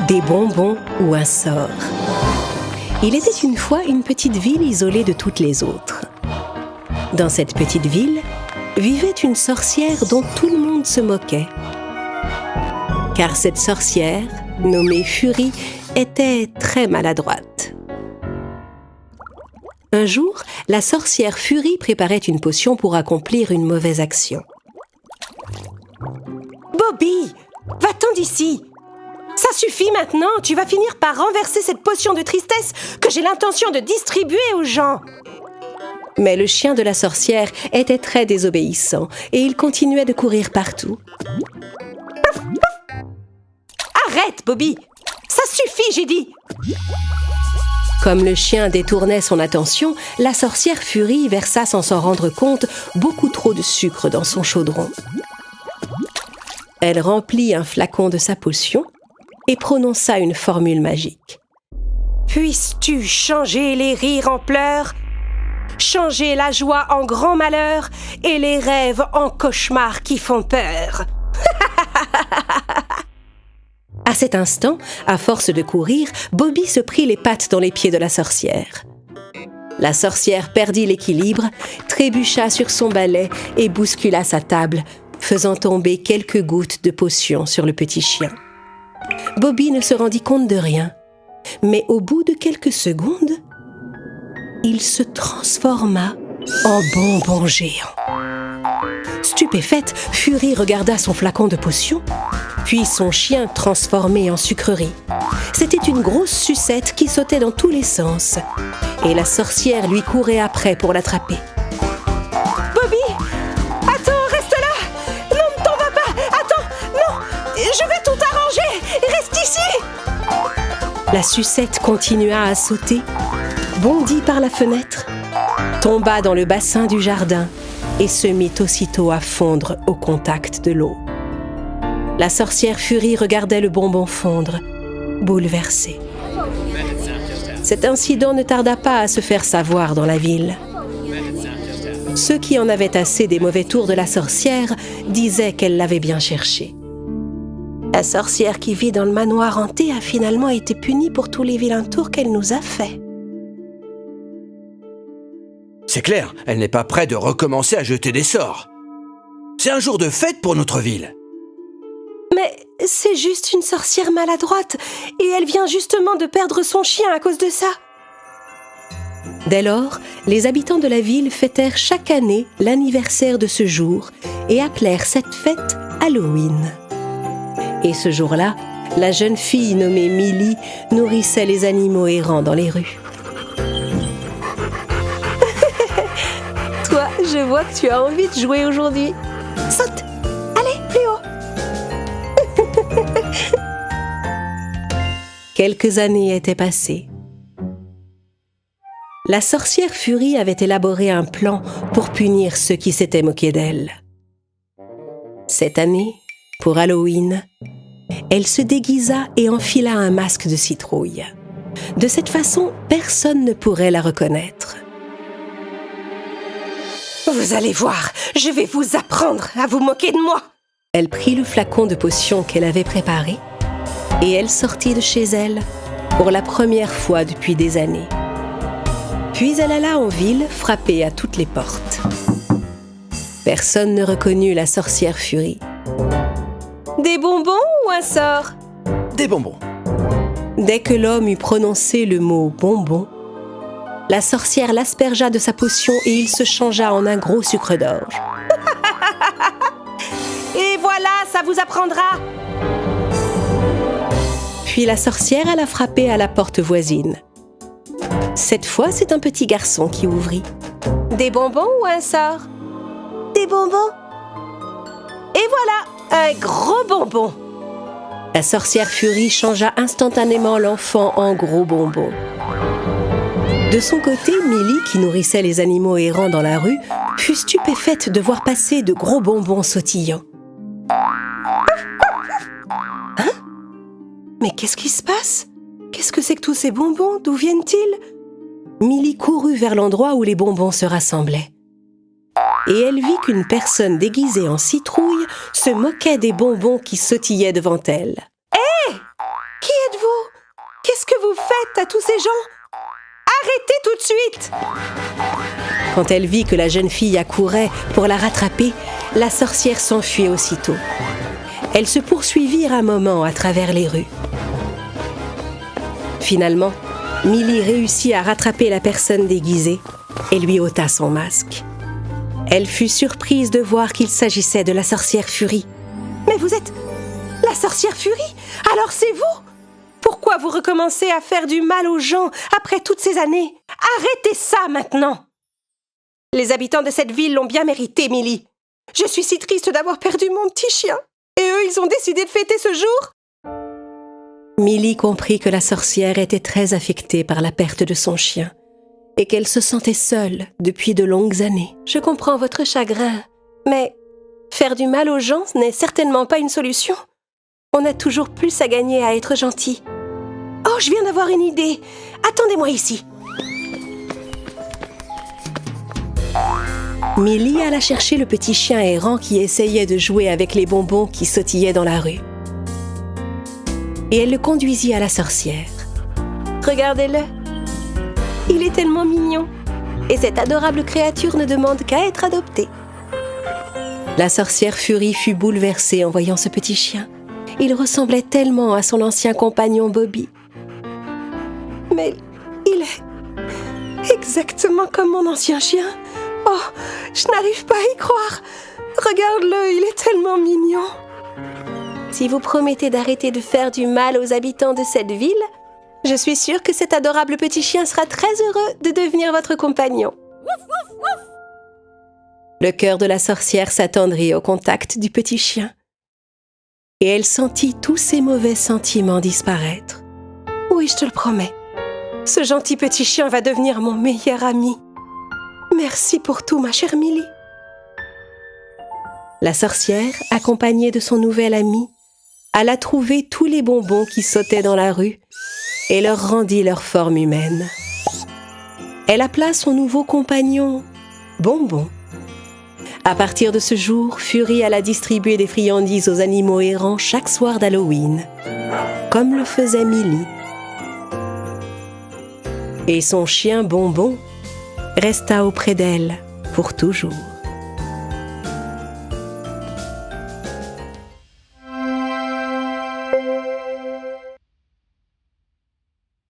Des bonbons ou un sort. Il était une fois une petite ville isolée de toutes les autres. Dans cette petite ville, vivait une sorcière dont tout le monde se moquait. Car cette sorcière, nommée Furie, était très maladroite. Un jour, la sorcière Furie préparait une potion pour accomplir une mauvaise action. « Bobby, va-t'en d'ici! Ça suffit maintenant, tu vas finir par renverser cette potion de tristesse que j'ai l'intention de distribuer aux gens !» Mais le chien de la sorcière était très désobéissant et il continuait de courir partout. « Arrête, Bobby! Ça suffit, j'ai dit !» Comme le chien détournait son attention, la sorcière Furie versa sans s'en rendre compte beaucoup trop de sucre dans son chaudron. Elle remplit un flacon de sa potion et prononça une formule magique. « Puisses-tu changer les rires en pleurs, changer la joie en grand malheur et les rêves en cauchemars qui font peur. » À cet instant, à force de courir, Bobby se prit les pattes dans les pieds de la sorcière. La sorcière perdit l'équilibre, trébucha sur son balai et bouscula sa table, faisant tomber quelques gouttes de potion sur le petit chien. Bobby ne se rendit compte de rien, mais au bout de quelques secondes, il se transforma en bonbon géant. Stupéfaite, Furie regarda son flacon de potion, puis son chien transformé en sucrerie. C'était une grosse sucette qui sautait dans tous les sens, et la sorcière lui courait après pour l'attraper. « Bobby! Attends, reste là! Non, ne t'en vas pas! Attends! Non! Je vais tout arranger! Reste ici! » La sucette continua à sauter, bondit par la fenêtre, tomba dans le bassin du jardin et se mit aussitôt à fondre au contact de l'eau. La sorcière Furie regardait le bonbon fondre, bouleversée. Cet incident ne tarda pas à se faire savoir dans la ville. Ceux qui en avaient assez des mauvais tours de la sorcière disaient qu'elle l'avait bien cherché. La sorcière qui vit dans le manoir hanté a finalement été punie pour tous les vilains tours qu'elle nous a faits. C'est clair, elle n'est pas prête de recommencer à jeter des sorts. C'est un jour de fête pour notre ville. Mais c'est juste une sorcière maladroite et elle vient justement de perdre son chien à cause de ça. Dès lors, les habitants de la ville fêtèrent chaque année l'anniversaire de ce jour et appelèrent cette fête Halloween. Et ce jour-là, la jeune fille nommée Millie nourrissait les animaux errants dans les rues. Toi, je vois que tu as envie de jouer aujourd'hui. Saute! Allez, plus haut! Quelques années étaient passées. La sorcière Furie avait élaboré un plan pour punir ceux qui s'étaient moqués d'elle. Cette année, pour Halloween, elle se déguisa et enfila un masque de citrouille. De cette façon, personne ne pourrait la reconnaître. Vous allez voir, je vais vous apprendre à vous moquer de moi. Elle prit le flacon de potion qu'elle avait préparé et elle sortit de chez elle pour la première fois depuis des années. Puis elle alla en ville frapper à toutes les portes. Personne ne reconnut la sorcière Furie. Des bonbons ou un sort? Des bonbons. Dès que l'homme eut prononcé le mot « bonbon », la sorcière l'aspergea de sa potion et il se changea en un gros sucre d'orge. Et voilà, ça vous apprendra! Puis la sorcière alla frapper à la porte voisine. Cette fois, c'est un petit garçon qui ouvrit. Des bonbons ou un sort? Des bonbons. Et voilà, un gros bonbon. La sorcière Furie changea instantanément l'enfant en gros bonbon. De son côté, Millie, qui nourrissait les animaux errants dans la rue, fut stupéfaite de voir passer de gros bonbons sautillants. Hein? Mais qu'est-ce qui se passe? Qu'est-ce que c'est que tous ces bonbons? D'où viennent-ils? Millie courut vers l'endroit où les bonbons se rassemblaient. Et elle vit qu'une personne déguisée en citrouille se moquait des bonbons qui sautillaient devant elle. Hé! Qui êtes-vous? vous faites à tous ces gens? Arrêtez tout de suite! Quand elle vit que la jeune fille accourait pour la rattraper, la sorcière s'enfuit aussitôt. Elles se poursuivirent un moment à travers les rues. Finalement, Milly réussit à rattraper la personne déguisée et lui ôta son masque. Elle fut surprise de voir qu'il s'agissait de la sorcière Furie. « Mais vous êtes la sorcière Furie? Alors c'est vous? Pourquoi vous recommencez à faire du mal aux gens après toutes ces années? Arrêtez ça maintenant! Les habitants de cette ville l'ont bien mérité, Milly. Je suis si triste d'avoir perdu mon petit chien. Et eux, ils ont décidé de fêter ce jour? » Milly comprit que la sorcière était très affectée par la perte de son chien et qu'elle se sentait seule depuis de longues années. « Je comprends votre chagrin, mais faire du mal aux gens n'est certainement pas une solution. On a toujours plus à gagner à être gentil. Oh, je viens d'avoir une idée. Attendez-moi ici. » Milly alla chercher le petit chien errant qui essayait de jouer avec les bonbons qui sautillaient dans la rue. Et elle le conduisit à la sorcière. « Regardez-le. Il est tellement mignon. Et cette adorable créature ne demande qu'à être adoptée. » La sorcière Furie fut bouleversée en voyant ce petit chien. Il ressemblait tellement à son ancien compagnon Bobby. « Mais il est exactement comme mon ancien chien. Oh, je n'arrive pas à y croire. Regarde-le, il est tellement mignon. » Si vous promettez d'arrêter de faire du mal aux habitants de cette ville, je suis sûre que cet adorable petit chien sera très heureux de devenir votre compagnon. Le cœur de la sorcière s'attendrit au contact du petit chien. Et elle sentit tous ses mauvais sentiments disparaître. « Oui, je te le promets. Ce gentil petit chien va devenir mon meilleur ami. Merci pour tout, ma chère Milly. » La sorcière, accompagnée de son nouvel ami, alla trouver tous les bonbons qui sautaient dans la rue et leur rendit leur forme humaine. Elle appela son nouveau compagnon Bonbon. À partir de ce jour, Furie alla distribuer des friandises aux animaux errants chaque soir d'Halloween, comme le faisait Milly. Et son chien Bonbon resta auprès d'elle pour toujours.